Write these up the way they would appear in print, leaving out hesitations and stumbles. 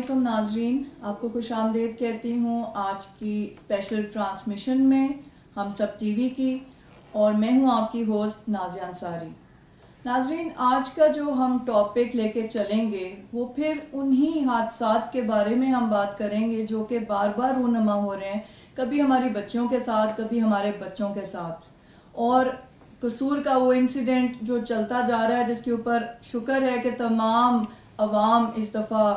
علیکم ناظرین، آپ کو خوش آمدید کہتی ہوں آج کی اسپیشل ٹرانسمیشن میں ہم سب ٹی وی کی، اور میں ہوں آپ کی ہوسٹ نازیہ انصاری۔ ناظرین، آج کا جو ہم ٹاپک لے کے چلیں گے وہ پھر انہی حادثات کے بارے میں ہم بات کریں گے جو کہ بار بار رونما ہو رہے ہیں، کبھی ہماری بچیوں کے ساتھ، کبھی ہمارے بچوں کے ساتھ، اور قصور کا وہ انسیڈنٹ جو چلتا جا رہا ہے جس کے اوپر شکر ہے کہ تمام عوام اس دفعہ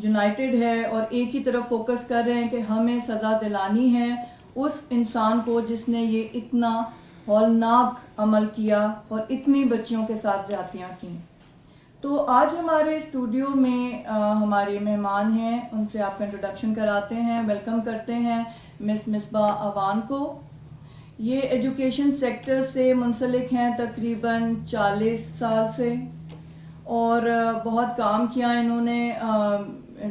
یونائٹڈ ہے اور ایک ہی طرف فوکس کر رہے ہیں کہ ہمیں سزا دلانی ہے اس انسان کو جس نے یہ اتنا ہولناک عمل کیا اور اتنی بچیوں کے ساتھ زیادتیاں کیں۔ تو آج ہمارے اسٹوڈیو میں ہمارے مہمان ہیں، ان سے آپ کا انٹروڈکشن کراتے ہیں، ویلکم کرتے ہیں مس مصباح اوان کو۔ یہ ایجوکیشن سیکٹر سے منسلک ہیں تقریباً 40 سال سے، اور بہت کام کیا انہوں نے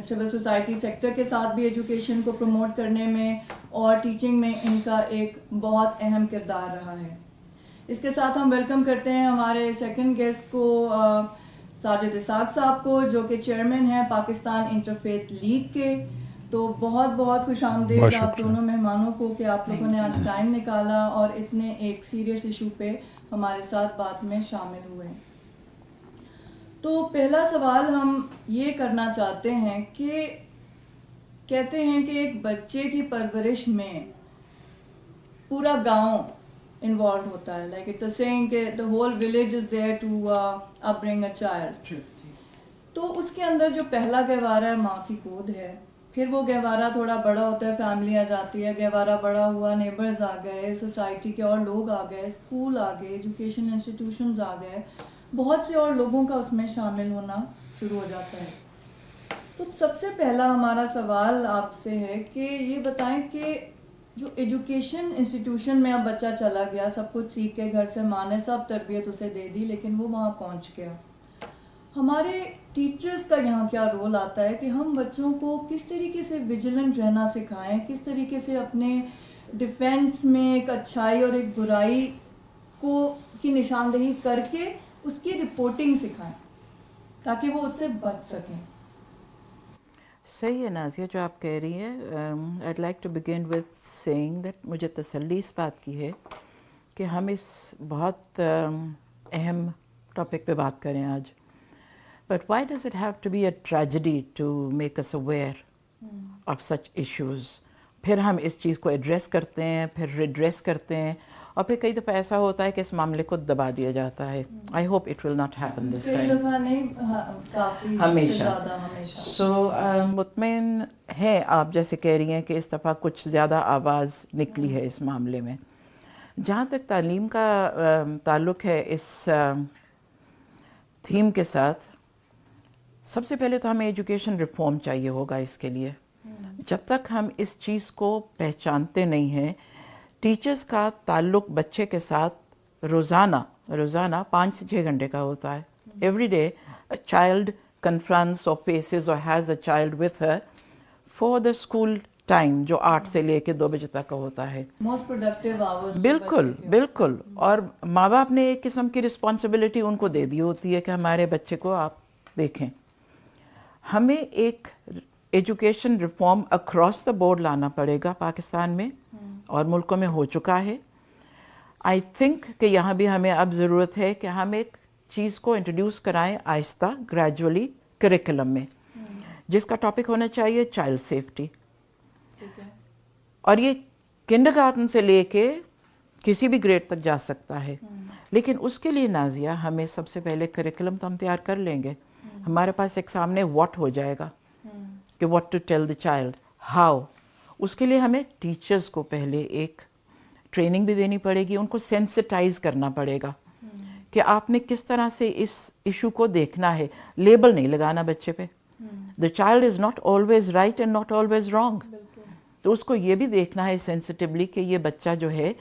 سول سوسائٹی سیکٹر کے ساتھ بھی ایجوکیشن کو پروموٹ کرنے میں، اور ٹیچنگ میں ان کا ایک بہت اہم کردار رہا ہے۔ اس کے ساتھ ہم ویلکم کرتے ہیں ہمارے سیکنڈ گیسٹ کو، ساجد اسحاق صاحب کو، جو کہ چیئرمین ہیں پاکستان انٹرفیتھ لیگ کے۔ تو بہت بہت خوش آمدید آپ دونوں مہمانوں کو کہ آپ لوگوں نے آج ٹائم نکالا اور اتنے ایک سیریس ایشو پہ ہمارے ساتھ بات میں شامل ہوئے۔ تو پہلا سوال ہم یہ کرنا چاہتے ہیں کہ کہتے ہیں کہ ایک بچے کی پرورش میں پورا گاؤں انوالوڈ ہوتا ہے، لائک اٹس اے سیئنگ کہ the whole village is there to upbring a child۔ تو اس کے اندر جو پہلا گہوارہ ہے ماں کی گود ہے، پھر وہ گہوارہ تھوڑا بڑا ہوتا ہے، فیملی آ جاتی ہے، گہوارہ بڑا ہوا، نیبرز آ گئے، سوسائٹی کے اور لوگ آ گئے، اسکول آ گئے، ایجوکیشن انسٹیٹیوشنز آ گئے، بہت سے اور لوگوں کا اس میں شامل ہونا شروع ہو جاتا ہے۔ تو سب سے پہلا ہمارا سوال آپ سے ہے کہ یہ بتائیں کہ جو ایجوکیشن انسٹیٹیوشن میں اب بچہ چلا گیا، سب کچھ سیکھ کے گھر سے ماں نے سب تربیت اسے دے دی، لیکن وہ وہاں پہنچ گیا، ہمارے ٹیچرز کا یہاں کیا رول آتا ہے کہ ہم بچوں کو کس طریقے سے ویجیلنٹ رہنا سکھائیں، کس طریقے سے اپنے ڈیفینس میں ایک اچھائی اور ایک برائی کی نشاندہی کر کے اس کی رپورٹنگ سکھائیں تاکہ وہ اس سے بچ سکیں۔ صحیح ہے نازیہ جو آپ کہہ رہی ہیں۔ I'd like to begin with saying that مجھے تسلی اس بات کی ہے کہ ہم اس بہت اہم ٹاپک پہ بات کریں آج۔ But why does it have to be a tragedy to make us aware of such issues؟ پھر ہم اس چیز کو ایڈریس کرتے ہیں، پھر ریڈریس کرتے ہیں، اور پھر کئی دفعہ ایسا ہوتا ہے کہ اس معاملے کو دبا دیا جاتا ہے۔ I hope it will not happen this time۔ کئی دفعہ نہیں، کافی زیادہ ہمیشہ۔ سو مطمئن ہیں آپ جیسے کہہ رہی ہیں کہ اس دفعہ کچھ زیادہ آواز نکلی ہے اس معاملے میں۔ جہاں تک تعلیم کا تعلق ہے اس تھیم کے ساتھ، سب سے پہلے تو ہمیں ایجوکیشن ریفارم چاہیے ہوگا اس کے لیے۔ جب تک ہم اس چیز کو پہچانتے نہیں ہیں، ٹیچرز کا تعلق بچے کے ساتھ روزانہ 5 سے 6 گھنٹے کا ہوتا ہے۔ Every day a child confronts or faces or has a child with her for the school time جو 8 سے لے کے 2 بجے تک کا ہوتا ہے۔ Most productive hours. بالکل، اور ماں باپ نے ایک قسم کی رسپانسبلٹی ان کو دے دی ہوتی ہے کہ ہمارے بچے کو آپ دیکھیں۔ ہمیں ایک education reform across the board لانا پڑے گا پاکستان میں، اور ملکوں میں ہو چکا ہے۔ آئی تھنک کہ یہاں بھی ہمیں اب ضرورت ہے کہ ہم ایک چیز کو انٹروڈیوس کرائیں آہستہ، گریجولی کریکولم میں، جس کا ٹاپک ہونا چاہیے چائلڈ سیفٹی۔ اور یہ کنڈر گارٹن سے لے کے کسی بھی گریڈ تک جا سکتا ہے، لیکن اس کے لیے نازیہ ہمیں سب سے پہلے کریکولم تو ہم تیار کر لیں گے، ہمارے پاس ایک سامنے واٹ ہو جائے گا کہ what to tell the child, how. اس کے لیے ہمیں ٹیچرز کو پہلے ایک ٹریننگ بھی دینی پڑے گی، ان کو سینسٹائز کرنا پڑے گا کہ آپ نے کس طرح سے اس ایشو کو دیکھنا ہے۔ لیبل نہیں لگانا بچے پہ، the child is not always right and not always wrong. تو اس کو یہ بھی دیکھنا ہے سینسٹیولی کہ یہ بچہ جو ہے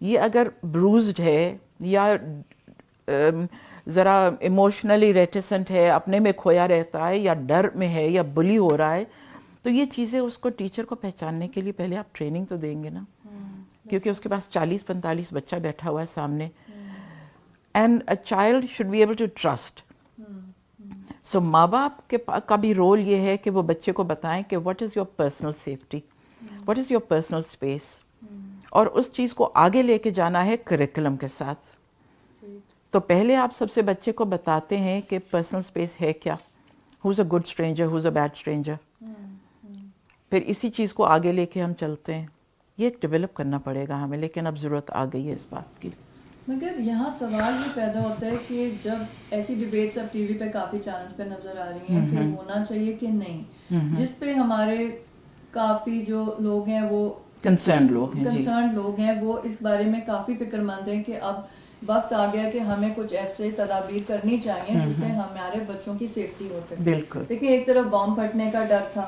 یہ اگر بروزڈ ہے یا ذرا ایموشنلی ریٹیسنٹ ہے، اپنے میں کھویا رہتا ہے، یا ڈر میں ہے، یا بلی ہو رہا ہے، تو یہ چیزیں اس کو ٹیچر کو پہچاننے کے لیے پہلے آپ ٹریننگ تو دیں گے نا، کیونکہ اس کے پاس 40-45 بچہ بیٹھا ہوا ہے سامنے۔ And a child should be able to trust. سو ماں باپ کا بھی رول یہ ہے کہ وہ بچے کو بتائیں کہ what is your personal safety, what is your personal space, اور اس چیز کو آگے لے کے جانا ہے کریکولم کے ساتھ. تو پہلے آپ سب سے بچے کو بتاتے ہیں کہ پرسنل اسپیس ہے کیا، who's a good stranger, who's a bad stranger, پھر اسی چیز کو آگے لے کے ہم چلتے ہیں. یہ ڈیولپ کرنا پڑے گا ہمیں، لیکن اب ضرورت آ گئی ہے اس بات کی. مگر یہاں سوال یہ پیدا ہوتا ہے کہ جب ایسی ڈیبیٹس اب ٹی وی پہ کافی چینلز پہ نظر آ رہی ہیں کہ ہونا چاہیے کہ نہیں، جس پہ ہمارے کافی جو لوگ ہیں وہ کنسرنڈ لوگ ہیں وہ اس بارے میں کافی فکر مند ہیں کہ اب وقت آ گیا کہ ہمیں کچھ ایسے تدابیر کرنی چاہیے جس سے ہمارے بچوں کی سیفٹی ہو سکے. بالکل. دیکھیں ایک طرف بام پھٹنے کا ڈر تھا،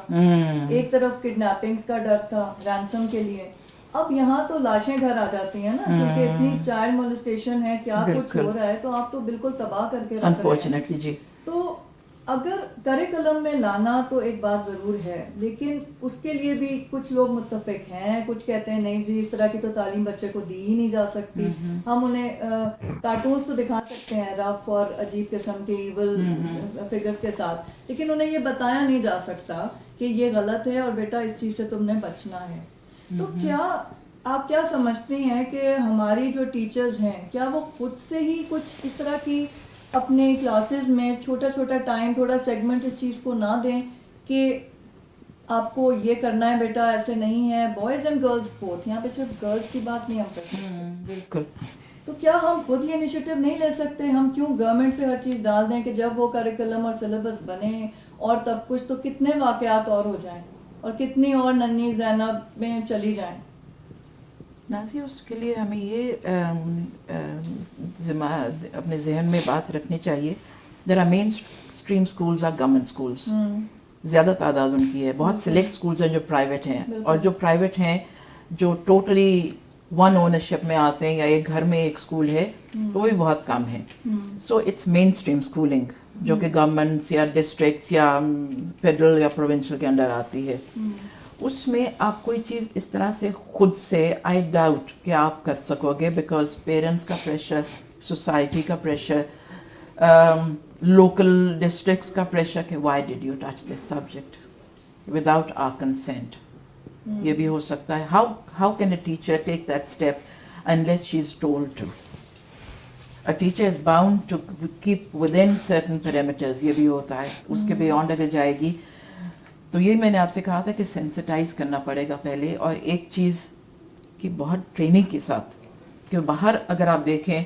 ایک طرف کڈنیپنگز کا ڈر تھا رینسم کے لیے. اب یہاں تو لاشیں گھر آ جاتی ہیں نا، کیونکہ اتنی چائلڈ مولسٹیشن ہے، کیا کچھ ہو رہا ہے، تو آپ تو بالکل تباہ کر کے رکھ رہے ہیں. انفارچونیٹلی جی. تو اگر کریکولم میں لانا تو ایک بات ضرور ہے، لیکن اس کے لیے بھی کچھ لوگ متفق ہیں، کچھ کہتے ہیں نہیں جی اس طرح کی تو تعلیم بچے کو دی ہی نہیں جا سکتی. ہم انہیں کارٹونز تو دکھا سکتے ہیں رف اور عجیب قسم کے ایول فگرز کے ساتھ، لیکن انہیں یہ بتایا نہیں جا سکتا کہ یہ غلط ہے اور بیٹا اس چیز سے تم نے بچنا ہے. تو کیا آپ کیا سمجھتی ہیں کہ ہماری جو ٹیچرز ہیں کیا وہ خود سے ہی کچھ اس طرح کی اپنے کلاسز میں چھوٹا چھوٹا ٹائم، تھوڑا سیگمنٹ اس چیز کو نہ دیں کہ آپ کو یہ کرنا ہے بیٹا، ایسے نہیں ہے، بوائز اینڈ گرلز بوتھ، یہاں پہ صرف گرلز کی بات نہیں ہم کرتے. بالکل. تو کیا ہم خود یہ انیشیٹو نہیں لے سکتے؟ ہم کیوں گورنمنٹ پہ ہر چیز ڈال دیں کہ جب وہ کریکولم اور سلیبس بنے اور تب کچھ، تو کتنے واقعات اور ہو جائیں اور کتنی اور ننھی زینب میں چلی جائیں. نازیہ اس کے لیے ہمیں یہ اپنے ذہن میں بات رکھنی چاہیے، there are mainstream schools or government schools, زیادہ تعداد ان کی ہے. بہت سلیکٹ اسکولز ہیں جو پرائیویٹ ہیں، اور جو پرائیویٹ ہیں جو ٹوٹلی ون اونرشپ میں آتے ہیں یا ایک گھر میں ایک اسکول ہے وہ بھی بہت کم ہے. So it's mainstream schooling جو کہ گورنمنٹس یا ڈسٹرکٹس یا فیڈرل یا پروونشل کے انڈر آتی ہے. اس میں آپ کوئی چیز اس طرح سے خود سے آئی ڈاؤٹ کہ آپ کر سکو گے، بیکاز پیرنٹس کا پریشر، سوسائٹی کا پریشر، لوکل ڈسٹرکٹس کا پریشر کہ why did you touch this subject without our consent. یہ بھی ہو سکتا ہے. How can a teacher take that step unless she is told to. A teacher is bound to keep within certain parameters. یہ بھی ہوتا ہے. اس کے بیونڈ اگر جائے گی تو یہ میں نے آپ سے کہا تھا کہ سینسٹائز کرنا پڑے گا پہلے. اور ایک چیز کی بہت ٹریننگ کے ساتھ کہ باہر اگر آپ دیکھیں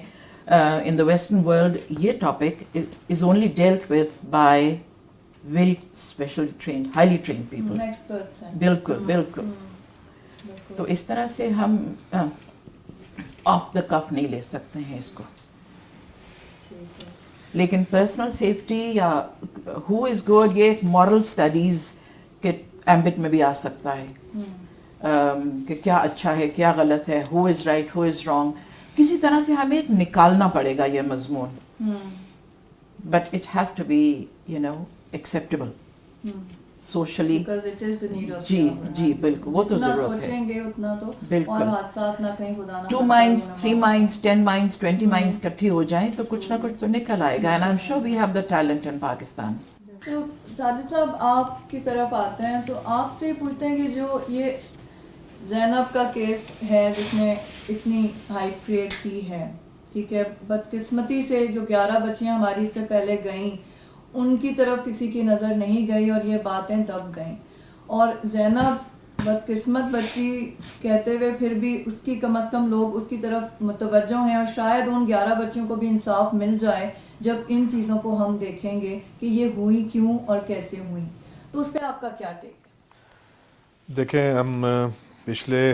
ان دا ویسٹرن ورلڈ یہ topic is only dealt with by very special trained, highly trained people. بالکل بالکل. تو اس طرح سے ہم آف دا کف نہیں لے سکتے ہیں اس کو. لیکن پرسنل سیفٹی یا ہو از گڈ یہ ایک مورل اسٹڈیز کے ایمبٹ میں بھی آ سکتا ہے کہ کیا اچھا ہے کیا غلط ہے، ہو is right who is wrong. کسی طرح سے ہمیں ایک نکالنا پڑے گا یہ مضمون، but it has to be you know acceptable socially. جی جی بالکل، وہ تو ضرورت ہے. بالکل. 2 minds 3 minds 10 minds 20 minds کٹھی ہو جائیں تو کچھ نہ کچھ تو نکل آئے گا. and I'm sure we have the talent in Pakistan. تو ساجد صاحب آپ کی طرف آتے ہیں تو آپ سے پوچھتے ہیں کہ جو یہ زینب کا کیس ہے جس نے اتنی ہائپ کریٹ کی ہے، ٹھیک ہے، بدقسمتی سے جو 11 بچیاں ہماری اس سے پہلے گئیں ان کی طرف کسی کی نظر نہیں گئی اور یہ باتیں دب گئیں، اور زینب بدقسمت بچی کہتے ہوئے پھر بھی اس کی کم از کم لوگ اس کی طرف متوجہ ہیں، اور شاید ان 11 بچیوں کو بھی انصاف مل جائے جب ان چیزوں کو ہم دیکھیں گے کہ یہ ہوئی کیوں اور کیسے ہوئی. تو اس پہ آپ کا کیا ٹیک ہے؟ دیکھیں ہم پچھلے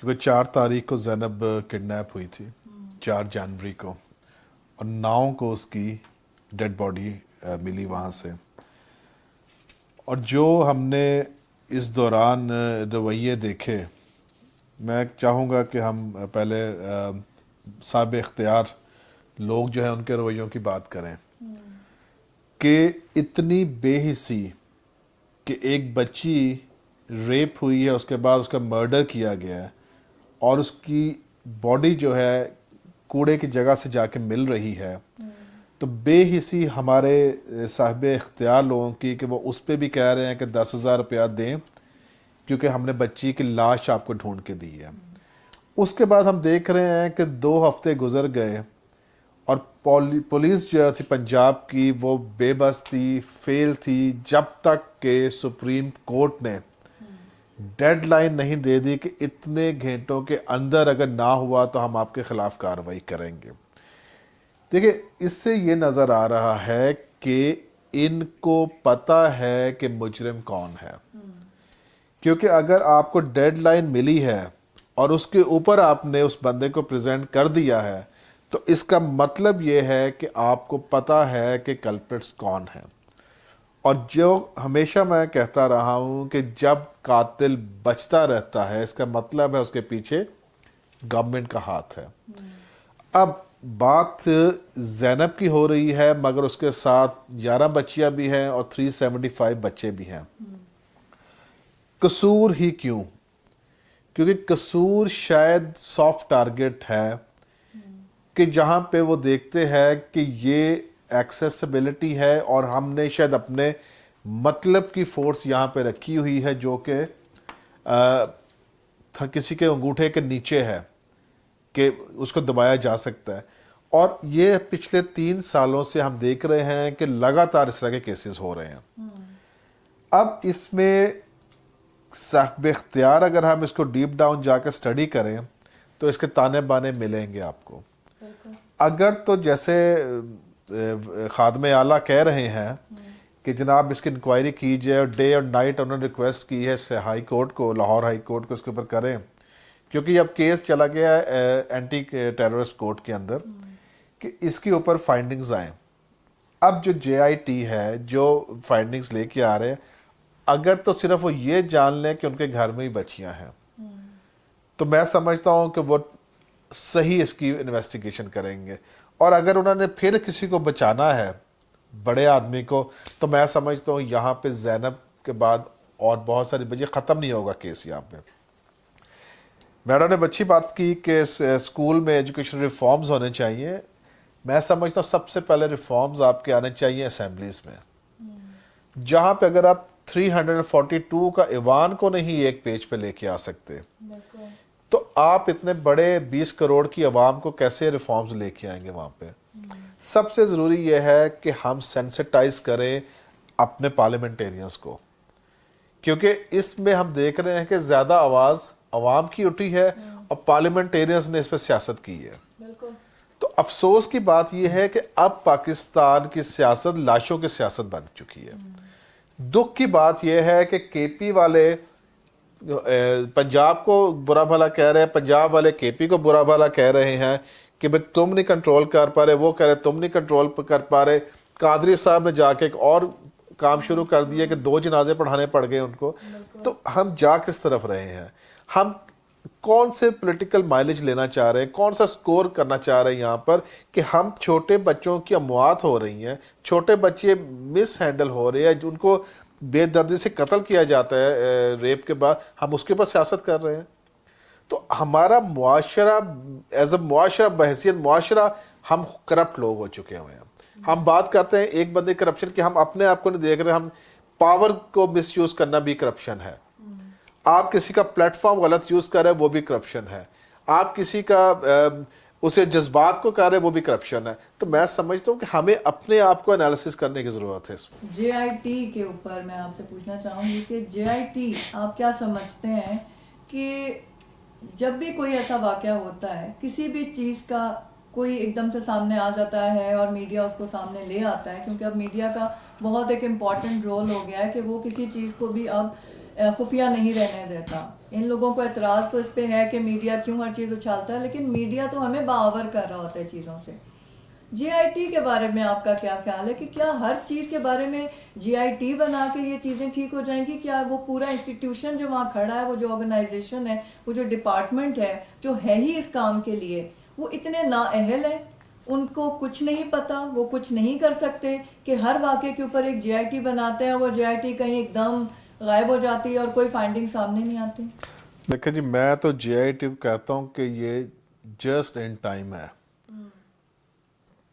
کیونکہ 4 تاریخ کو زینب کڈنیپ ہوئی تھی، 4 جنوری کو، اور 9 کو اس کی ڈیڈ باڈی ملی وہاں سے. اور جو ہم نے اس دوران رویے دیکھے، میں چاہوں گا کہ ہم پہلے صاحب اختیار لوگ جو ہیں ان کے رویوں کی بات کریں کہ اتنی بے حسی کہ ایک بچی ریپ ہوئی ہے، اس کے بعد اس کا مرڈر کیا گیا ہے، اور اس کی باڈی جو ہے کوڑے کی جگہ سے جا کے مل رہی ہے. تو بے حسی ہمارے صاحب اختیار لوگوں کی کہ وہ اس پہ بھی کہہ رہے ہیں کہ 10,000 روپیہ دیں کیونکہ ہم نے بچی کی لاش آپ کو ڈھونڈ کے دی ہے. اس کے بعد ہم دیکھ رہے ہیں کہ 2 ہفتے گزر گئے اور پولیس جو تھی پنجاب کی وہ بے بس تھی, فیل تھی, جب تک کہ سپریم کورٹ نے ڈیڈ لائن نہیں دے دی کہ اتنے گھنٹوں کے اندر اگر نہ ہوا تو ہم آپ کے خلاف کارروائی کریں گے. دیکھیں اس سے یہ نظر آ رہا ہے کہ ان کو پتہ ہے کہ مجرم کون ہے, کیونکہ اگر آپ کو ڈیڈ لائن ملی ہے اور اس کے اوپر آپ نے اس بندے کو پریزنٹ کر دیا ہے تو اس کا مطلب یہ ہے کہ آپ کو پتہ ہے کہ کلپرٹس کون ہیں. اور جو ہمیشہ میں کہتا رہا ہوں کہ جب قاتل بچتا رہتا ہے اس کا مطلب ہے اس کے پیچھے گورنمنٹ کا ہاتھ ہے. اب بات زینب کی ہو رہی ہے مگر اس کے ساتھ 11 بچیاں بھی ہیں اور 375 بچے بھی ہیں. قصور ہی کیوں؟ کیونکہ قصور شاید سافٹ ٹارگٹ ہے کہ جہاں پہ وہ دیکھتے ہیں کہ یہ ایکسیسبلٹی ہے اور ہم نے شاید اپنے مطلب کی فورس یہاں پہ رکھی ہوئی ہے جو کہ کسی کے انگوٹھے کے نیچے ہے کہ اس کو دبایا جا سکتا ہے. اور یہ پچھلے 3 سالوں سے ہم دیکھ رہے ہیں کہ لگاتار اس طرح کے کیسز ہو رہے ہیں. اب اس میں صاحب اختیار اگر ہم اس کو ڈیپ ڈاؤن جا کے سٹڈی کریں تو اس کے تانے بانے ملیں گے آپ کو. اگر تو جیسے خادم اعلیٰ کہہ رہے ہیں کہ جناب اس کی انکوائری کیجئے اور ڈے اور نائٹ انہوں نے ریکویسٹ کی ہے ہائی کورٹ کو, لاہور ہائی کورٹ کو اس کے اوپر کریں کیونکہ اب کیس چلا گیا ہے اینٹی ٹیررسٹ کورٹ کے اندر کہ اس کے اوپر فائنڈنگز آئیں. اب جو جے آئی ٹی ہے جو فائنڈنگز لے کے آ رہے ہیں اگر تو صرف وہ یہ جان لیں کہ ان کے گھر میں ہی بچیاں ہیں تو میں سمجھتا ہوں کہ وہ صحیح اس کی انویسٹیگیشن کریں گے. اور اگر انہوں نے پھر کسی کو بچانا ہے بڑے آدمی کو تو میں سمجھتا ہوں یہاں پہ زینب کے بعد اور بہت ساری بچے ختم نہیں ہوگا کیس. یہاں پہ میڈم نے اچھی بات کی کہ اسکول میں ایجوکیشن ریفارمز ہونے چاہیے. میں سمجھتا ہوں سب سے پہلے ریفارمز آپ کے آنے چاہیے اسمبلیز میں, جہاں پہ اگر آپ 342 کا ایوان کو نہیں ایک پیج پہ لے کے آ سکتے تو آپ اتنے بڑے 20 کروڑ کی عوام کو کیسے ریفارمز لے کے آئیں گے وہاں پہ. سب سے ضروری یہ ہے کہ ہم سینسٹائز کریں اپنے پارلیمنٹیرینز کو, کیونکہ اس میں ہم دیکھ رہے ہیں کہ زیادہ آواز عوام کی اٹھی ہے اور پارلیمنٹیرینز نے اس پہ سیاست کی ہے. تو افسوس کی بات یہ ہے کہ اب پاکستان کی سیاست لاشوں کی سیاست بن چکی ہے. دکھ کی بات یہ ہے کہ کے پی والے پنجاب کو برا بھلا کہہ رہے ہیں, پنجاب والے کے پی کو برا بھلا کہہ رہے ہیں کہ بھئی تم نہیں کنٹرول کر پا رہے, وہ کہہ رہے تم نہیں کنٹرول کر پا رہے. قادری صاحب نے جا کے ایک اور کام شروع کر دیا کہ 2 جنازے پڑھانے پڑ گئے ان کو. تو ہم جا کس طرف رہے ہیں؟ ہم کون سے پولیٹیکل مائلیج لینا چاہ رہے ہیں, کون سا سکور کرنا چاہ رہے ہیں یہاں پر کہ ہم چھوٹے بچوں کی اموات ہو رہی ہیں, چھوٹے بچے مس ہینڈل ہو رہے ہیں, جن کو بے دردی سے قتل کیا جاتا ہے ریپ کے بعد, ہم اس کے اوپر سیاست کر رہے ہیں. تو ہمارا معاشرہ ایز اے معاشرہ بحیثیت معاشرہ ہم کرپٹ لوگ ہو چکے ہوئے ہیں. ہم بات کرتے ہیں ایک بندے کرپشن کی, ہم اپنے آپ کو نہیں دیکھ رہے, ہم پاور کو مس یوز کرنا بھی کرپشن ہے. آپ کسی کا پلیٹ فارم غلط یوز کر رہے ہیں وہ بھی کرپشن ہے. آپ کسی کا اسے جذبات کو کر رہے ہیں وہ بھی کرپشن ہے. تو میں سمجھتا ہوں کہ ہمیں اپنے آپ کو انالیسس کرنے کی ضرورت ہے. جے آئی ٹی کے اوپر میں آپ سے پوچھنا چاہوں گی کہ جے آئی ٹی آپ کیا سمجھتے ہیں کہ جب بھی کوئی ایسا واقعہ ہوتا ہے, کسی بھی چیز کا کوئی ایک دم سے سامنے آ جاتا ہے اور میڈیا اس کو سامنے لے آتا ہے, کیونکہ اب میڈیا کا بہت ایک امپورٹنٹ رول ہو گیا ہے کہ وہ کسی چیز کو بھی اب خفیہ نہیں رہنے دیتا. ان لوگوں کو اعتراض تو اس پہ ہے کہ میڈیا کیوں ہر چیز اچھالتا ہے, لیکن میڈیا تو ہمیں باور کر رہا ہوتا ہے چیزوں سے. جے آئی ٹی کے بارے میں آپ کا کیا خیال ہے کہ کیا ہر چیز کے بارے میں جے آئی ٹی بنا کے یہ چیزیں ٹھیک ہو جائیں گی؟ کیا وہ پورا انسٹیٹیوشن جو وہاں کھڑا ہے, وہ جو آرگنائزیشن ہے, وہ جو ڈپارٹمنٹ ہے جو ہے ہی اس کام کے لیے, وہ اتنے نااہل ہیں, ان کو کچھ نہیں پتا, وہ کچھ نہیں کر سکتے کہ ہر واقعے کے اوپر ایک جے آئی ٹی بناتے ہیں, وہ جے آئی ٹی کہیں ایک دم غائب ہو جاتی ہے اور کوئی فائنڈنگ سامنے نہیں آتی؟ دیکھیں جی, میں تو جے آئی ٹی کو کہتا ہوں کہ یہ جسٹ ان ٹائم ہے.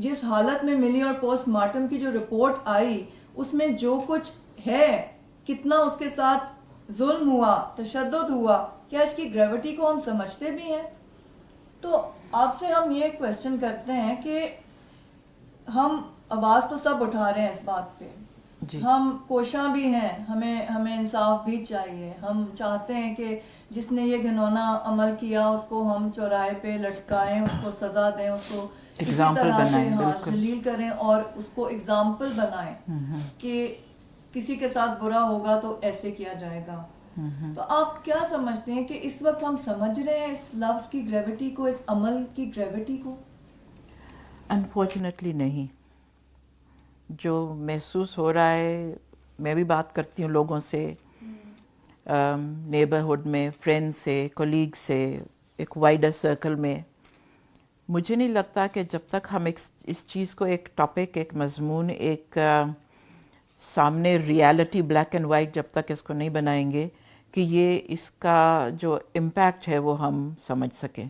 جس حالت میں ملی اور پوسٹ مارٹم کی جو رپورٹ آئی اس میں جو کچھ ہے, کتنا اس کے ساتھ ظلم ہوا, تشدد ہوا, کیا اس کی گریوٹی کو ہم سمجھتے بھی ہیں؟ تو آپ سے ہم یہ کویسچن کرتے ہیں کہ ہم آواز تو سب اٹھا رہے ہیں اس بات پہ, ہم کوشاں بھی ہیں, ہمیں انصاف بھی چاہیے, ہم چاہتے ہیں کہ جس نے یہ گھنونا عمل کیا اس کو ہم چوراہے پہ لٹکائیں, اس کو سزا دیں, اس کو اسی طرح سے ذلیل کریں اور اس کو اگزامپل بنائیں کہ کسی کے ساتھ برا ہوگا تو ایسے کیا جائے گا. تو آپ کیا سمجھتے ہیں کہ اس وقت ہم سمجھ رہے ہیں اس لفظ کی گریوٹی کو, اس عمل کی گریوٹی کو؟ انفارچونیٹلی نہیں. جو محسوس ہو رہا ہے, میں بھی بات کرتی ہوں لوگوں سے, نیبرہڈ میں, فرینڈ سے, کولیگ سے, ایک وائڈر سرکل میں, مجھے نہیں لگتا کہ جب تک ہم اس چیز کو ایک ٹاپک, ایک مضمون, ایک سامنے ریالٹی بلیک اینڈ وائٹ جب تک اس کو نہیں بنائیں گے کہ یہ اس کا جو امپیکٹ ہے وہ ہم سمجھ سکیں.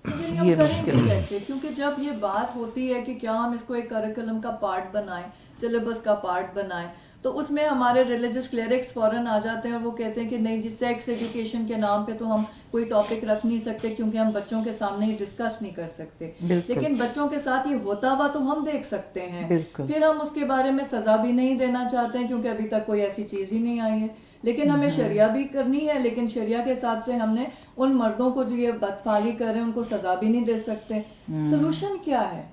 یہ کریں گے کیسے؟ کیونکہ جب یہ بات ہوتی ہے کہ کیا ہم اس کو ایک کریکولم کا پارٹ بنائیں, سلیبس کا پارٹ بنائیں, تو اس میں ہمارے ریلیجس کلیرکس فوراً آ جاتے ہیں اور وہ کہتے ہیں کہ نہیں جی, سیکس ایجوکیشن کے نام پہ تو ہم کوئی ٹاپک رکھ نہیں سکتے کیونکہ ہم بچوں کے سامنے ہی ڈسکس نہیں کر سکتے. لیکن بچوں کے ساتھ یہ ہوتا ہوا تو ہم دیکھ سکتے ہیں, پھر ہم اس کے بارے میں سزا بھی نہیں دینا چاہتے ہیں کیونکہ ابھی تک کوئی ایسی چیز ہی نہیں آئی ہے. لیکن ہمیں شریعہ بھی کرنی ہے, لیکن شریعہ کے حساب سے ہم نے ان مردوں کو جو یہ بدفعلی کر رہے ہیں ان کو سزا بھی نہیں دے سکتے. سلوشن کیا ہے؟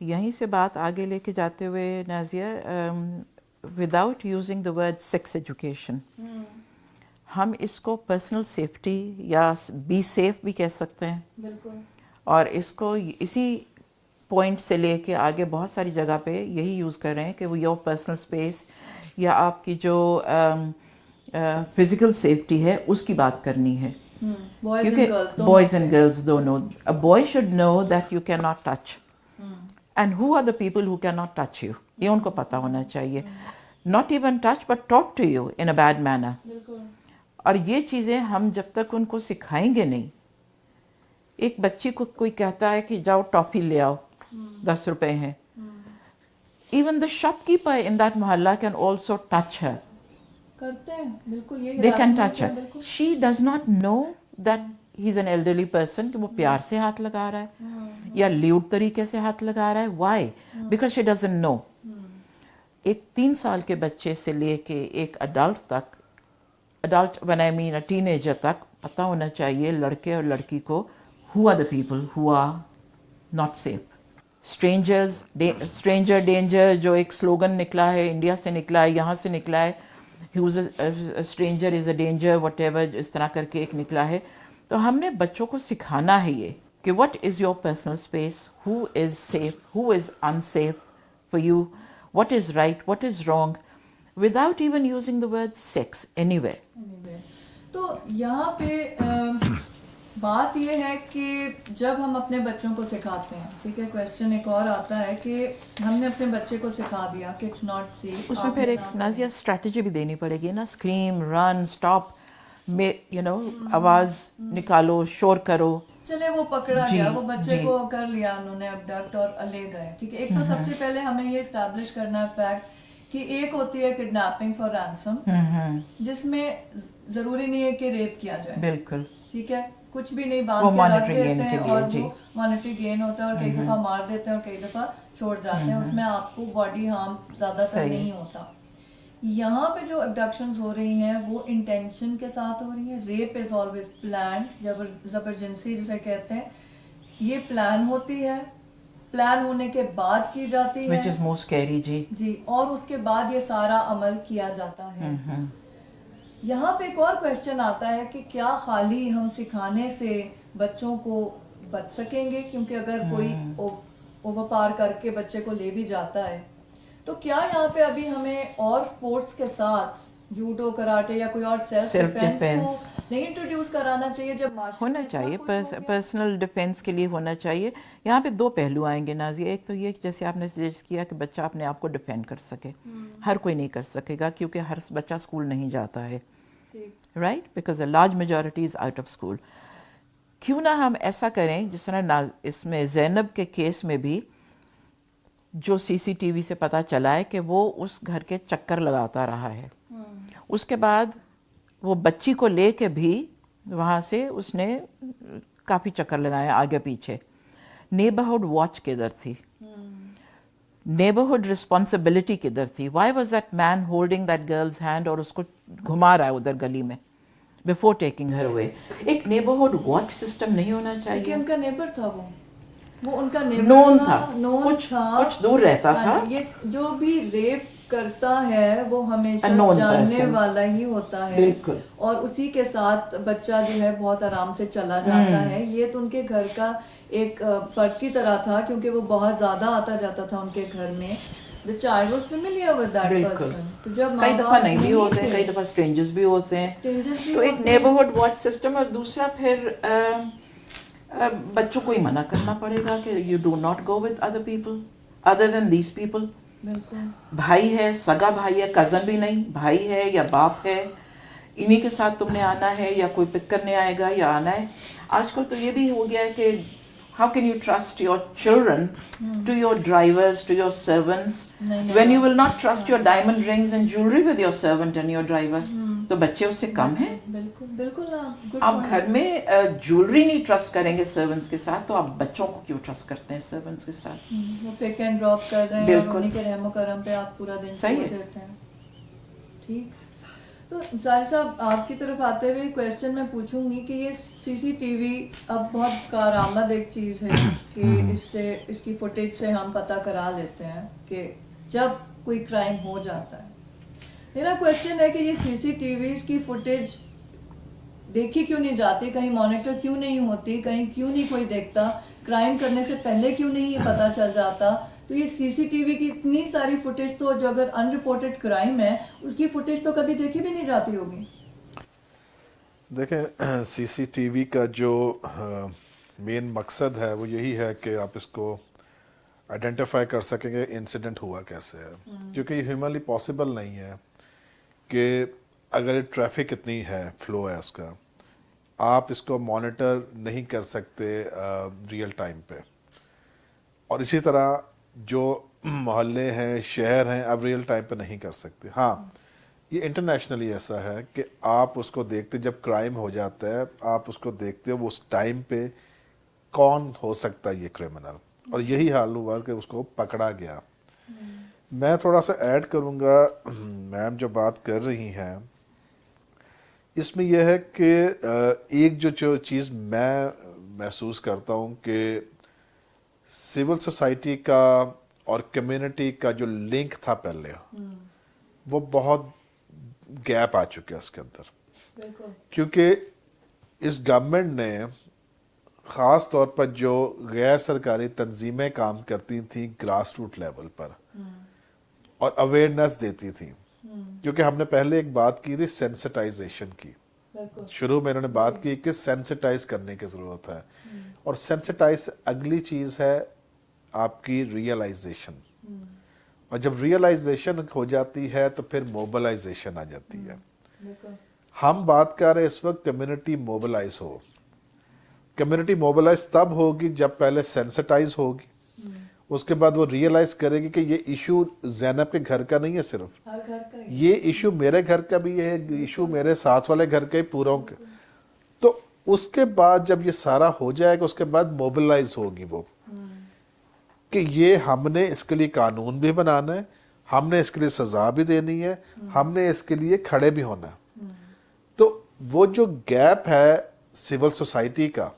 یہیں سے بات آگے لے کے جاتے ہوئے Nazia, without using the word sex education, ہم اس کو پرسنل سیفٹی یا بی سیف بھی کہہ سکتے ہیں. بالکل. اور اس کو اسی پوائنٹ سے لے کے آگے بہت ساری جگہ پہ یہی یوز کر رہے ہیں کہ وہ یور پرسنل اسپیس یا آپ کی جو فزیکل سیفٹی ہے اس کی بات کرنی ہے. کیونکہ بوائز اینڈ گرلز دونوں, a boy should know that you cannot touch and who are the people who cannot touch you, یہ ان کو پتہ ہونا چاہیے. not even touch but talk to you in a bad manner. اور یہ چیزیں ہم جب تک ان کو سکھائیں گے نہیں, ایک بچی کو کوئی کہتا ہے کہ جاؤ ٹافی لے آؤ, 10 روپے ہیں, even the shopkeeper in that محلہ can also touch her. کرتے ہیں بالکل, یہ they can touch her. she does not know that he's an elderly person کہ وہ پیار سے ہاتھ لگا رہا ہے یا لیوڈ طریقے سے ہاتھ لگا رہا ہے. why? because she doesn't know. ایک 3 سال کے بچے سے لے کے ایک اڈلٹ تک, adult when I mean a teenager تک, پتہ ہونا چاہیے لڑکے اور لڑکی کو who are the people who are not safe. stranger danger جو ایک سلوگن نکلا ہے, انڈیا سے نکلا ہے, یہاں سے نکلا ہے, who's a stranger is a danger whatever, اس طرح کر کے ایک نکلا ہے. تو ہم نے بچوں کو سکھانا ہے یہ کہ what is your personal space, who is safe, who is unsafe for you, what is right, what is wrong, without even using the word sex anywhere. تو یہاں پہ بات یہ ہے کہ جب ہم اپنے بچوں کو سکھاتے ہیں, ٹھیک ہے, کویسچن ایک اور آتا ہے کہ ہم نے اپنے بچے کو سکھا دیا کہ اٹس ناٹ سیف, اس میں پھر ایک نازیہ اسٹریٹجی بھی دینی پڑے گی نا, scream, run, stop, you know, آواز نکالو, شور کرو. چلے وہ پکڑا گیا, وہ بچے کو کر لیا انہوں نے ابڈکٹ اور لے گئے, ٹھیک ہے. ایک تو سب سے پہلے ہمیں یہ اسٹیبلش کرنا ہے فیکٹ کہ ایک ہوتی ہے کڈنیپنگ فار رینسم, جس میں ضروری نہیں ہے کہ ریپ کیا جائے. بالکل, ٹھیک ہے, کچھ بھی نہیں باندھ کے رکھ دیتے ہیں اور وہ مانیٹری گین ہوتا ہے اور کئی دفعہ مار دیتے ہیں اور کئی دفعہ چھوڑ جاتے ہیں, اس میں آپ کو باڈی ہارم زیادہ تر نہیں ہوتا. یہاں پہ جو ابڈکشنز ہو رہی ہیں وہ انٹینشن کے ساتھ ہو رہی ہیں. ریپ از آلویز پلانڈ, زبرجنسی جسے کہتے ہیں, یہ پلان ہوتی ہے, پلان ہونے کے بعد کی جاتی ہے, which is most scary. جی, اور اس کے بعد یہ سارا عمل کیا جاتا ہے. یہاں پہ ایک اور کویسچن آتا ہے کہ کیا خالی ہم سکھانے سے بچوں کو بچ سکیں گے, کیونکہ اگر کوئی اوور پار کر کے بچے کو لے بھی جاتا ہے تو کیا یہاں پہ ابھی ہمیں اور سپورٹس کے ساتھ جوڈو, کراٹے یا کوئی اور سیلف ڈیفینس کو نہیں انٹروڈیوس کرانا چاہیے؟ جب ہونا چاہیے, پرسنل ڈیفینس کے لیے ہونا چاہیے. یہاں پہ 2 پہلو آئیں گے نازیہ. ایک تو یہ جیسے آپ نے سجیسٹ کیا کہ بچہ اپنے آپ کو ڈیفینڈ کر سکے. ہر کوئی نہیں کر سکے گا کیونکہ ہر بچہ اسکول نہیں جاتا ہے, right, because the large majority is out of school. کیوں نہ ہم ایسا کریں جس طرح اس میں زینب کے کیس میں بھی جو سی سی ٹی وی سے پتہ چلا ہے کہ وہ اس گھر کے چکر لگاتا رہا ہے. اس کے بعد وہ بچی کو لے کے بھی وہاں سے اس نے کافی چکر لگائے آگے پیچھے. نیبرہڈ واچ کدھر تھی؟ نیبرہڈ رسپانسبلٹی کدھر تھی؟ Why was that man holding that girl's hand اور اس کو گھما رہا ہے ادھر گلی میں بفور ٹیکنگ ہر اوے؟ ایک نیبرہڈ واچ سسٹم نہیں ہونا چاہیے. کہ ان کا نیبر تھا وہ ان کا نیبر نون تھا، نون تھا، کچھ دور رہتا تھا. یہ جو بھی ریپ کرتا ہے وہ ہمیشہ Unknown جاننے person. والا ہی ہوتا ہے، بالکل. اور اسی کے ساتھ بچہ جو ہے بہت آرام سے چلا جاتا ہے. یہ تو ان کے گھر کا ایک فرد کی طرح تھا کیونکہ وہ بہت زیادہ آتا جاتا تھا ان کے گھر میں. The child was familiar with that person. تو جب کئی دفعہ نہیں بھی ہوتے ہیں، کئی دفعہ اسٹرینجرز بھی ہوتے ہیں. تو ایک نیبرہڈ واچ سسٹم، اور دوسرا پھر بچوں کو ہی منع کرنا پڑے گا کہ you do not go with other people other than these people. بالکل. بھائی ہے، سگا بھائی ہے، کزن بھی نہیں، بھائی ہے یا باپ ہے، انہی کے ساتھ تم نے آنا ہے، یا کوئی پک کرنے آئے گا یا آنا ہے. آج کل تو یہ بھی ہو گیا ہے کہ how can you trust your children to your drivers, to your servants, when you will not trust your diamond rings and jewelry with your servant and your driver? تو بچے اس سے کم ہیں. بالکل بالکل. آپ گھر میں جیولری نہیں ٹرسٹ کریں گے سرونٹس کے ساتھ، تو آپ بچوں کو کیوں ٹرسٹ کرتے ہیں سرونٹس کے ساتھ؟ وہ پک اینڈ ڈراپ کر رہے ہیں اور انہیں کے رحم و کرم پہ آپ پورا دن چھوڑ دیتے ہیں. ٹھیک. تو ظاہر صاحب آپ کی طرف آتے ہوئے کویسچن میں پوچھوں گی کہ یہ سی سی ٹی وی اب بہت کارآمد ایک چیز ہے کہ اس کی فوٹیج سے ہم پتہ کرا لیتے ہیں کہ جب کوئی کرائم ہو جاتا ہے. میرا کویسچن ہے کہ یہ سی سی ٹی ویز کی فوٹیج دیکھی کیوں نہیں جاتی؟ کہیں مانیٹر کیوں نہیں ہوتی؟ کہیں کیوں نہیں کوئی دیکھتا؟ کرائم کرنے سے پہلے کیوں نہیں یہ پتہ چل جاتا؟ تو یہ سی سی ٹی وی کی اتنی ساری فوٹیج تو جو اگر ان رپورٹڈ کرائم ہے اس کی فوٹیج تو کبھی دیکھی بھی نہیں جاتی ہوگی. دیکھیں سی سی ٹی وی کا جو مین مقصد ہے وہ یہی ہے کہ آپ اس کو آئیڈینٹیفائی کر سکیں گے انسیڈنٹ ہوا کیسے ہے. کیونکہ یہ ہیومنلی پاسبل نہیں ہے کہ اگر ٹریفک اتنی ہے، فلو ہے اس کا، آپ اس کو مانیٹر نہیں کر سکتے ریئل ٹائم پہ. اور اسی طرح جو محلے ہیں، شہر ہیں، آپ ریئل ٹائم پہ نہیں کر سکتے. ہاں یہ انٹرنیشنلی ایسا ہے کہ آپ اس کو دیکھتے، جب کرائم ہو جاتا ہے آپ اس کو دیکھتے ہو وہ اس ٹائم پہ کون ہو سکتا ہے یہ کرمنل، اور یہی حال ہوا کہ اس کو پکڑا گیا. میں تھوڑا سا ایڈ کروں گا، میم جو بات کر رہی ہیں اس میں یہ ہے کہ ایک جو چیز میں محسوس کرتا ہوں کہ سول سوسائٹی کا اور کمیونٹی کا جو لنک تھا پہلے وہ بہت گیپ آ چکا ہے اس کے اندر. کیونکہ اس گورنمنٹ نے خاص طور پر جو غیر سرکاری تنظیمیں کام کرتی تھیں گراس روٹ لیول پر اور اویئرنیس دیتی تھیں، کیونکہ ہم نے پہلے ایک بات کی تھی سینسٹائزیشن کی. شروع میں انہوں نے بات کی کہ سینسٹائز کرنے کی ضرورت ہے، اور سینسٹائز اگلی چیز ہے آپ کی ریئلائزیشن، اور جب ریئلائزیشن ہو جاتی ہے تو پھر موبلائزیشن آ جاتی ہے. ہم بات کر رہے ہیں اس وقت کمیونٹی موبلائز ہو. کمیونٹی موبلائز تب ہوگی جب پہلے سینسٹائز ہوگی، اس کے بعد وہ ریئلائز کرے گی کہ یہ ایشو زینب کے گھر کا نہیں ہے، صرف یہ ایشو میرے گھر کا بھی ہے، ایشو میرے ساتھ والے گھر کا ہی پوروں کا. تو اس کے بعد جب یہ سارا ہو جائے گا اس کے بعد موبلائز ہوگی وہ کہ یہ ہم نے اس کے لیے قانون بھی بنانا ہے، ہم نے اس کے لیے سزا بھی دینی ہے، ہم نے اس کے لیے کھڑے بھی ہونا ہے. تو وہ جو گیپ ہے سول سوسائٹی کا،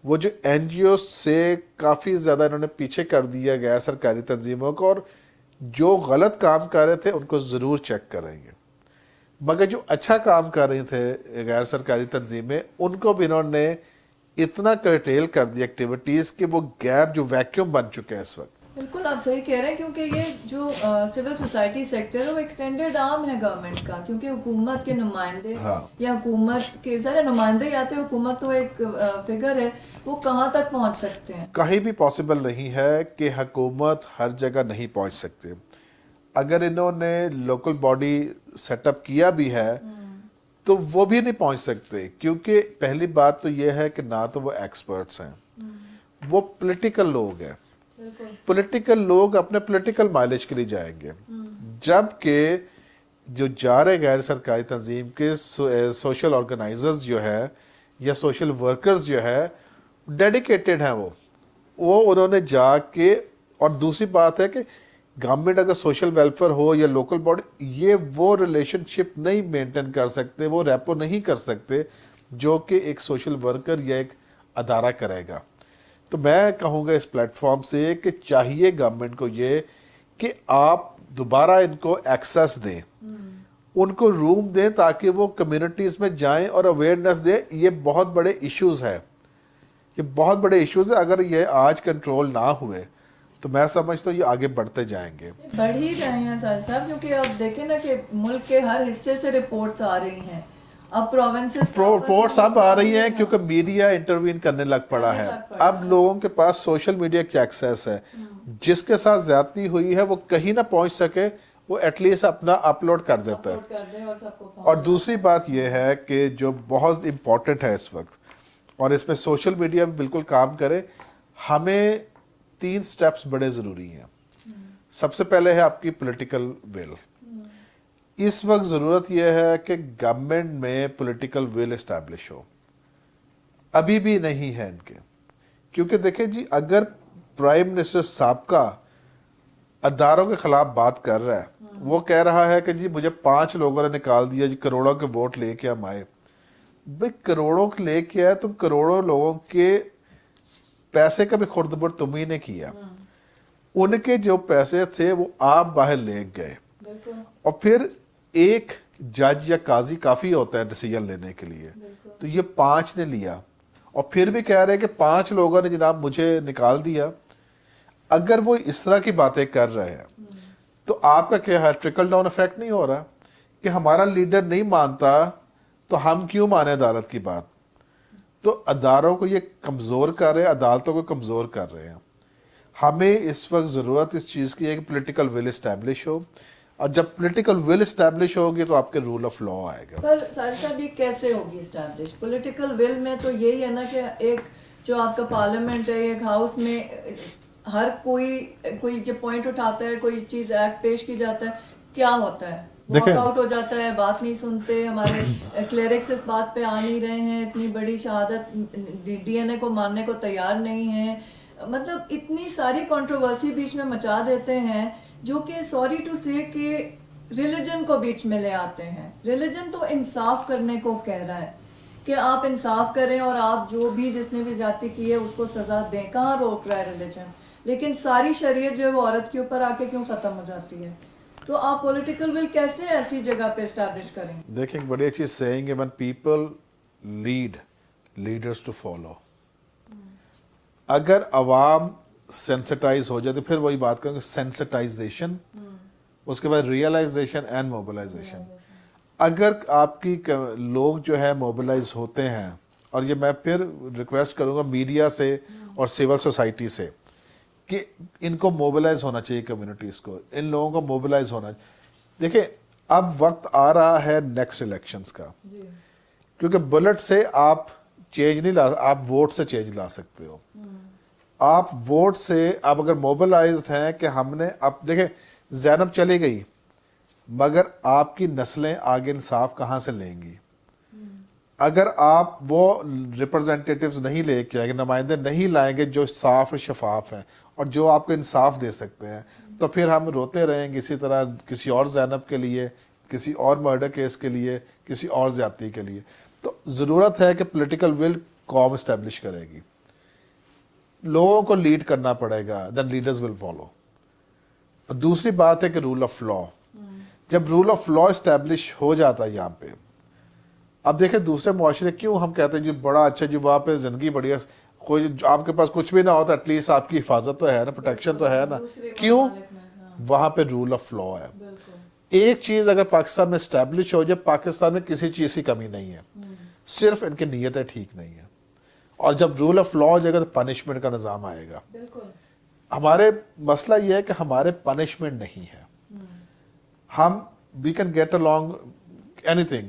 وہ جو این جی او سے کافی زیادہ انہوں نے پیچھے کر دیا غیر سرکاری تنظیموں کو، اور جو غلط کام کر رہے تھے ان کو ضرور چیک کریں گے، مگر جو اچھا کام کر رہے تھے غیر سرکاری تنظیمیں ان کو بھی انہوں نے اتنا کرٹیل کر دیا ایکٹیویٹیز کہ وہ گیپ جو ویکیوم بن چکے ہیں اس وقت. بالکل آپ صحیح کہہ رہے ہیں، کیونکہ یہ جو سول سوسائٹی سیکٹر ہے وہ ایکسٹینڈیڈ آرم ہے گورنمنٹ کا، کیونکہ حکومت کے نمائندے یا حکومت کے ذرا نمائندے ہی آتے ہیں، حکومت تو ایک فگر ہے، وہ کہاں تک پہنچ سکتے ہیں؟ کہیں بھی پاسبل نہیں ہے کہ حکومت ہر جگہ نہیں پہنچ سکتے. اگر انہوں نے لوکل باڈی سیٹ اپ کیا بھی ہے تو وہ بھی نہیں پہنچ سکتے، کیونکہ پہلی بات تو یہ ہے کہ نہ تو وہ ایکسپرٹس ہیں، وہ پولیٹیکل لوگ ہیں. پولیٹیکل لوگ اپنے پولیٹیکل مائلیج کے لیے جائیں گے، جبکہ جو جا رہے غیر سرکاری تنظیم کے سوشل آرگنائزرز جو ہے یا سوشل ورکرز جو ہے ڈیڈیکیٹڈ ہیں، وہ انہوں نے جا کے. اور دوسری بات ہے کہ گورنمنٹ اگر سوشل ویلفیئر ہو یا لوکل باڈی، یہ وہ ریلیشن شپ نہیں مینٹین کر سکتے، وہ ریپو نہیں کر سکتے جو کہ ایک سوشل ورکر یا ایک ادارہ کرے گا. تو میں کہوں گا اس پلیٹ فارم سے کہ چاہیے گورنمنٹ کو یہ کہ آپ دوبارہ ان کو ایکسیس دیں، ان کو روم دیں تاکہ وہ کمیونٹیز میں جائیں اور اویئرنیس دیں. یہ بہت بڑے ایشوز ہیں، یہ بہت بڑے ایشوز ہیں. اگر یہ آج کنٹرول نہ ہوئے تو میں سمجھتا ہوں یہ آگے بڑھتے جائیں گے. بڑھ ہی رہے ہیں ساجد صاحب، کیونکہ اب دیکھیں نا کہ ملک کے ہر حصے سے رپورٹس آ رہی ہیں، اب رپورٹس اب آ رہی ہیں کیونکہ میڈیا انٹروین کرنے لگ پڑا ہے. اب لوگوں کے پاس سوشل میڈیا کی ایکسیس ہے، جس کے ساتھ زیادتی ہوئی ہے وہ کہیں نہ پہنچ سکے وہ ایٹ لیسٹ اپنا اپلوڈ کر دیتا ہے. اور دوسری بات یہ ہے کہ جو بہت امپورٹنٹ ہے اس وقت، اور اس میں سوشل میڈیا بھی بالکل کام کرے، ہمیں 3 سٹیپس بڑے ضروری ہیں. سب سے پہلے ہے آپ کی پولیٹیکل ول. اس وقت ضرورت یہ ہے کہ گورنمنٹ میں پولیٹیکل ول اسٹیبلش ہو. ابھی بھی نہیں ہے ان کے، کیونکہ دیکھیں جی اگر پرائم منسٹر سابقہ اداروں کے خلاف بات کر رہا ہے، وہ کہہ رہا ہے کہ جی مجھے 5 لوگوں نے نکال دیا جی، کروڑوں کے ووٹ لے کے ہم آئے. بھئی کروڑوں کے لے کے آئے، تم کروڑوں لوگوں کے پیسے کا بھی خردبرد تم ہی نے کیا. ان کے جو پیسے تھے وہ آپ باہر لے گئے، اور پھر ایک جج یا قاضی کافی ہوتا ہے ڈیسیجن لینے کے لیے، تو یہ 5 نے لیا، اور پھر بھی کہہ رہے کہ 5 لوگوں نے جناب مجھے نکال دیا. اگر وہ اس طرح کی باتیں کر رہے ہیں تو آپ کا کیا ہے، ٹرکل ڈاؤن افیکٹ نہیں ہو رہا کہ ہمارا لیڈر نہیں مانتا تو ہم کیوں مانیں عدالت کی بات. تو اداروں کو یہ کمزور کر رہے ہیں، عدالتوں کو کمزور کر رہے ہیں. ہمیں اس وقت ضرورت اس چیز کی ہے کہ پولیٹیکل ول اسٹیبلش ہو، اور جب پولیٹیکل ول اسٹیبلش ہوگی تو آپ کے رول آف لا آئے گا. پر ساجد صاحب یہ کیسے ہوگی اسٹیبلش؟ پولیٹیکل ول میں تو یہی ہے نا کہ ایک جو آپ کا پارلیمنٹ ہے، ایک ہاؤس میں ہر کوئی جو پوائنٹ اٹھاتا ہے، کوئی چیز ایکٹ پیش کی جاتا ہے، کیا ہوتا ہے، واک آؤٹ ہو جاتا ہے، بات نہیں سنتے. ہمارے کلیرکس اس بات پہ آ نہیں رہے ہیں، اتنی بڑی شہادت ڈی این اے کو ماننے کو تیار نہیں ہیں. مطلب اتنی ساری کنٹروورسی بیچ میں مچا دیتے ہیں، جو کہ سوری ٹو سے کہ ریلیجن کو بیچ میں لے آتے ہیں. ریلیجن تو انصاف کرنے کو کہہ رہا ہے کہ آپ انصاف کریں، اور آپ جو بھی جس نے بھی زیادتی کی ہے اس کو سزا دیں. کہاں روک رہا ہے ریلیجن؟ لیکن ساری شریعت جو ہے وہ عورت کے اوپر آ کے کیوں ختم ہو جاتی ہے؟ تو آپ پولیٹیکل ول کیسے ایسی جگہ پہ اسٹیبلش کریں؟ دیکھیں ایک بڑی اچھی سیئنگ ہے، when people lead, leaders to follow. اگر عوام سینسٹائز ہو جائے تو پھر وہی بات کریں گے، سینسٹائزیشن، اس کے بعد ریئلائزیشن اینڈ موبلائزیشن. اگر آپ کی لوگ جو ہے موبلائز ہوتے ہیں، اور یہ میں پھر ریکویسٹ کروں گا میڈیا سے اور سول سوسائٹی سے کہ ان کو موبلائز ہونا چاہیے، کمیونٹیز کو، ان لوگوں کو موبلائز ہونا چاہیے. دیکھیں اب وقت آ رہا ہے نیکسٹ الیکشنز کا، کیونکہ بلٹ سے آپ چینج نہیں لا، آپ ووٹ سے چینج لا سکتے ہو. آپ ووٹ سے، آپ اگر موبلائزڈ ہیں کہ ہم نے، اب دیکھیں زینب چلی گئی مگر آپ کی نسلیں آگے انصاف کہاں سے لیں گی؟ اگر آپ وہ ریپرزینٹیٹیوز نہیں لے کے آئیں گے، نمائندے نہیں لائیں گے جو صاف اور شفاف ہیں اور جو آپ کو انصاف دے سکتے ہیں، تو پھر ہم روتے رہیں گے اسی طرح کسی اور زینب کے لیے، کسی اور مرڈر کیس کے لیے، کسی اور زیادتی کے لیے. تو ضرورت ہے کہ پولیٹیکل ول قوم اسٹیبلش کرے گی، لوگوں کو لیڈ کرنا پڑے گا، دین لیڈرز ول فالو. دوسری بات ہے کہ رول آف لا. جب رول آف لا اسٹیبلش ہو جاتا ہے یہاں پہ، اب دیکھیں دوسرے معاشرے کیوں ہم کہتے ہیں جی بڑا اچھا جی وہاں پہ زندگی بڑی ہے، کوئی آپ کے پاس کچھ بھی نہ ہوتا ایٹ لیسٹ آپ کی حفاظت تو ہے نا، پروٹیکشن تو ہے نا. کیوں؟ وہاں پہ رول آف لا ہے. ایک چیز اگر پاکستان میں اسٹیبلش ہو جائے، پاکستان میں کسی چیز کی کمی نہیں ہے، صرف ان کی نیتیں ٹھیک نہیں ہیں. اور جب رول آف لا ہو جائے گا تو پنشمنٹ کا نظام آئے گا. ہمارے مسئلہ یہ ہے کہ ہمارے پنشمنٹ نہیں ہے. ہم we can get along anything,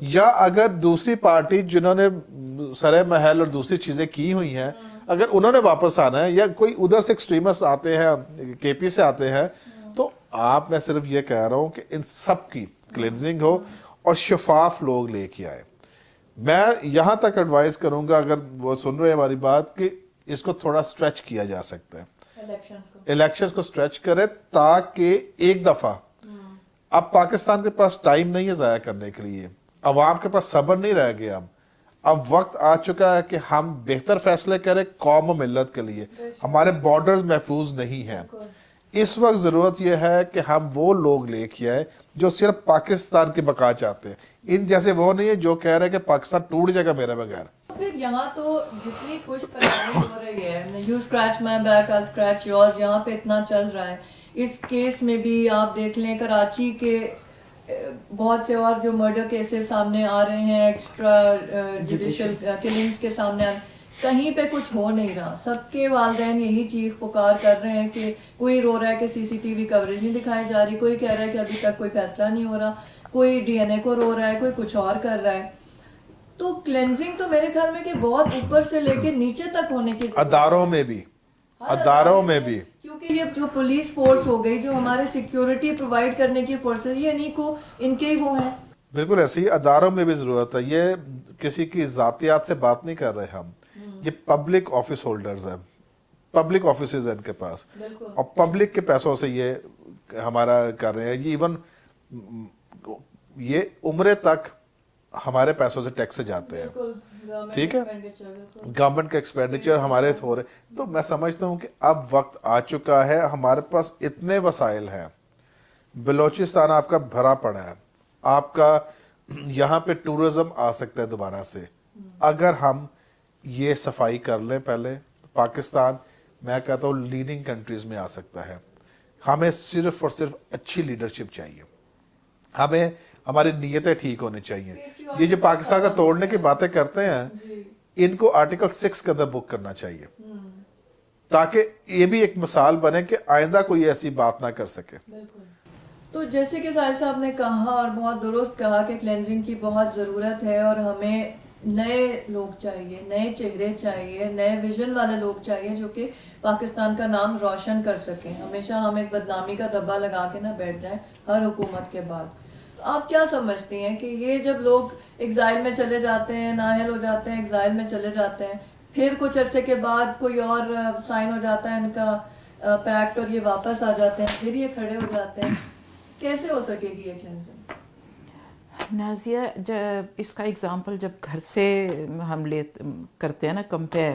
یا اگر دوسری پارٹی جنہوں نے سر محل اور دوسری چیزیں کی ہوئی ہیں اگر انہوں نے واپس آنا ہے یا کوئی ادھر سے ایکسٹریمسٹ آتے ہیں کے پی سے آتے ہیں تو آپ میں صرف یہ کہہ رہا ہوں کہ ان سب کی کلینزنگ ہو اور شفاف لوگ لے کے آئے. میں یہاں تک ایڈوائز کروں گا اگر وہ سن رہے ہیں ہماری بات کہ اس کو تھوڑا سٹریچ کیا جا سکتا ہے, الیکشنز کو سٹریچ کرے تاکہ ایک دفعہ اب پاکستان کے پاس ٹائم نہیں ہے ضائع کرنے کے لیے, عوام کے پاس صبر نہیں رہ گیا, اب وقت آ چکا ہے کہ ہم بہتر فیصلے کریں قوم و ملت کے لیے. ہمارے بارڈرز محفوظ نہیں ہیں, اس وقت ضرورت یہ ہے کہ ہم وہ لوگ لے کے آئے جو صرف پاکستان کی بقا چاہتے ہیں, ان جیسے وہ نہیں ہے جو کہہ رہے ہیں کہ پاکستان ٹوٹ جائے گا میرے بغیر. پھر یہاں تو جتنی کچھ پریشانی ہو رہی ہے, you scratch my back I scratch yours, یہاں پہ اتنا چل رہا ہے. اس کیس میں بھی آپ دیکھ لیں کراچی کے بہت سے اور جو مرڈر کیسز سامنے آ رہے ہیں, ایکسٹرا جوڈیشل کلنگز کے سامنے آ رہے ہیں, کہیں پہ کچھ ہو نہیں رہا. سب کے والدین یہی چیخ پکار کر رہے ہیں کہ کوئی رو رہا ہے کہ سی سی ٹی وی کوریج نہیں دکھائی جا رہی, کوئی کہہ رہا ہے کہ ابھی تک کوئی فیصلہ نہیں ہو رہا, کوئی ڈی این اے کو رو رہا ہے, کوئی کچھ اور کر رہا ہے. تو کلینزنگ تو میرے خیال میں کہ بہت اوپر سے لے کے نیچے تک ہونے کی اداروں میں بھی کیونکہ یہ جو پولیس فورس ہو گئی, جو ہمارے سیکیورٹی پرووائڈ کرنے کی فورسز, یہ نہیں کو ان کے ہی وہ ہیں. بالکل ایسی اداروں میں بھی ضرورت ہے. یہ کسی کی ذاتیات سے بات نہیں کر رہے ہم, یہ پبلک آفس ہولڈرز ہیں, پبلک آفیسز ہیں ان کے پاس, اور پبلک کے پیسوں سے یہ ہمارا کر رہے ہیں. یہ ایون یہ عمرے تک ہمارے پیسوں سے ٹیکس سے جاتے ہیں, ٹھیک ہے, گورنمنٹ کا ایکسپینڈیچر ہمارے ہو رہے. تو میں سمجھتا ہوں کہ اب وقت آ چکا ہے, ہمارے پاس اتنے وسائل ہیں, بلوچستان آپ کا بھرا پڑا ہے, آپ کا یہاں پہ ٹورزم آ سکتا ہے دوبارہ سے اگر ہم یہ صفائی کر لیں. پہلے پاکستان میں کہتا ہوں لیڈنگ کنٹریز میں آ سکتا ہے. ہمیں صرف اور صرف اچھی لیڈرشپ چاہیے, ہمیں ہماری نیتیں ٹھیک ہونی چاہیے. یہ جو پاکستان کا توڑنے کی باتیں کرتے ہیں ان کو آرٹیکل 6 کے اندر بک کرنا چاہیے تاکہ یہ بھی ایک مثال بنے کہ آئندہ کوئی ایسی بات نہ کر سکے. تو جیسے کہ ظاہر صاحب نے کہا اور بہت درست کہا کہ کلینزنگ کی بہت ضرورت ہے, اور ہمیں نئے لوگ چاہیے, نئے چہرے چاہیے, نئے ویژن والے لوگ چاہیے جو کہ پاکستان کا نام روشن کر سکیں. ہمیشہ ہم ایک بدنامی کا دبا لگا کے نہ بیٹھ جائیں ہر حکومت کے بعد. آپ کیا سمجھتی ہیں کہ یہ جب لوگ ایگزائل میں چلے جاتے ہیں, نااہل ہو جاتے ہیں, ایگزائل میں چلے جاتے ہیں, پھر کچھ عرصے کے بعد کوئی اور سائن ہو جاتا ہے ان کا پیکٹ اور یہ واپس آ جاتے ہیں, پھر یہ کھڑے ہو جاتے ہیں, کیسے ہو سکے گی یہ کلینزنگ؟ نازیہ, جب اس کا اگزامپل جب گھر سے ہم کرتے ہیں نا کمپیئر,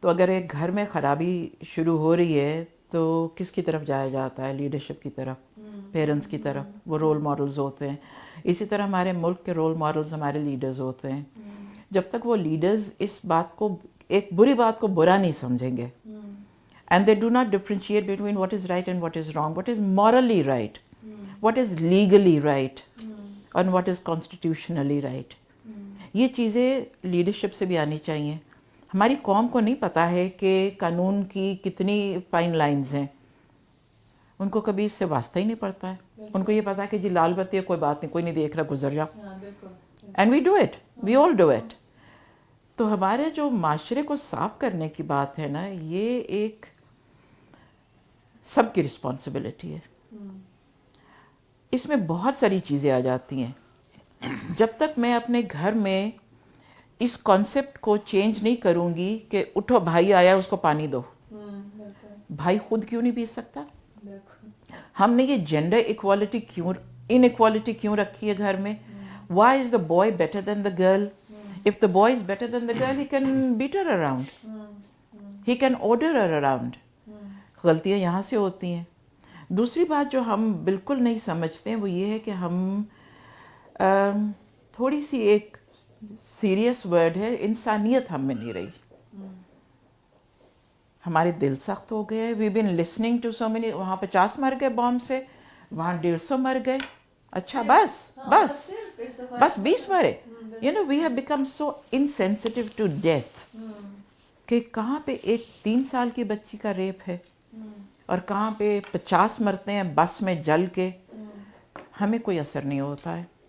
تو اگر ایک گھر میں خرابی شروع ہو رہی ہے تو کس کی طرف جایا جاتا ہے؟ لیڈرشپ کی طرف, پیرنٹس کی طرف. وہ رول ماڈلز ہوتے ہیں. اسی طرح ہمارے ملک کے رول ماڈلز ہمارے لیڈرز ہوتے ہیں. جب تک وہ لیڈرز اس بات کو, ایک بری بات کو برا نہیں سمجھیں گے, and they do not differentiate between what is right and what is wrong, what is morally right, what is legally right, and what is constitutionally right. یہ چیزیں لیڈرشپ سے بھی آنی چاہیے. ہماری قوم کو نہیں پتہ ہے کہ قانون کی کتنی فائن لائنز ہیں, ان کو کبھی اس سے واسطہ ہی نہیں پڑتا ہے. ان کو یہ پتا ہے کہ جی لال بتی ہے, کوئی بات نہیں, کوئی نہیں دیکھ رہا, گزر جا. And we do it, we all do it. تو ہمارے جو معاشرے کو صاف کرنے کی بات ہے نا, یہ ایک سب کی رسپانسبلٹی ہے. اس میں بہت ساری چیزیں آ جاتی ہیں. جب تک میں اپنے گھر میں اس کانسیپٹ کو چینج نہیں کروں گی کہ اٹھو بھائی آیا اس کو پانی دو, بھائی خود کیوں نہیں پی سکتا؟ ہم نے یہ جینڈر ایکوالٹی کیوں, ان ایکوالٹی کیوں رکھی ہے گھر میں؟ Why is the boy better than the girl? If the boy is better than the girl, he can beat her around, he can order her around. غلطیاں یہاں سے ہوتی ہیں. دوسری بات جو ہم بالکل نہیں سمجھتے ہیں وہ یہ ہے کہ ہم تھوڑی سی ایک سیریس ورڈ ہے, انسانیت ہم میں نہیں رہی. ہمارے دل سخت ہو گئے. وی بین لسننگ ٹو سو مینی, وہاں 50 مر گئے بام سے, وہاں 150 مر گئے. اچھا بس 20 مرے. You know we have become so insensitive to death کہ کہاں پہ ایک 3 سال کی بچی کا ریپ ہے اور کہاں پہ 50 مرتے ہیں بس میں جل کے, ہمیں کوئی اثر نہیں ہوتا ہے.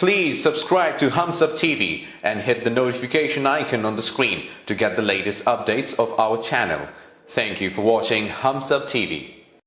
Please subscribe to Hums Up TV and hit the notification icon on the screen to get the latest updates of our channel. Thank you for watching Hums Up TV.